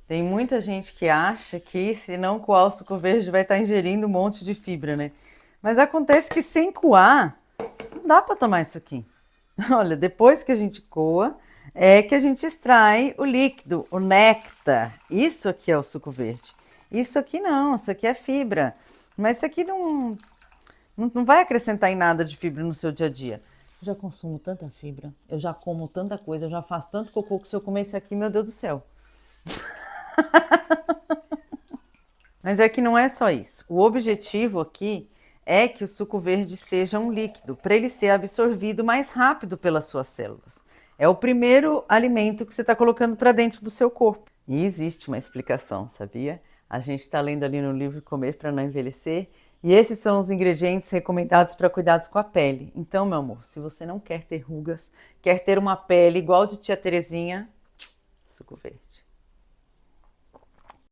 Tem muita gente que acha que se não coar o suco verde vai estar ingerindo um monte de fibra, né? Mas acontece que sem coar, não dá para tomar isso aqui. Olha, depois que a gente coa, é que a gente extrai o líquido, o néctar. Isso aqui é o suco verde. Isso aqui não, isso aqui é fibra. Mas isso aqui não vai acrescentar em nada de fibra no seu dia a dia. Eu já consumo tanta fibra, eu já como tanta coisa, eu já faço tanto cocô que se eu comer isso aqui, meu Deus do céu. Mas é que não é só isso. O objetivo aqui é que o suco verde seja um líquido, para ele ser absorvido mais rápido pelas suas células. É o primeiro alimento que você está colocando para dentro do seu corpo. E existe uma explicação, sabia? A gente está lendo ali no livro Comer para Não Envelhecer, e esses são os ingredientes recomendados para cuidados com a pele. Então, meu amor, se você não quer ter rugas, quer ter uma pele igual de tia Terezinha, suco verde.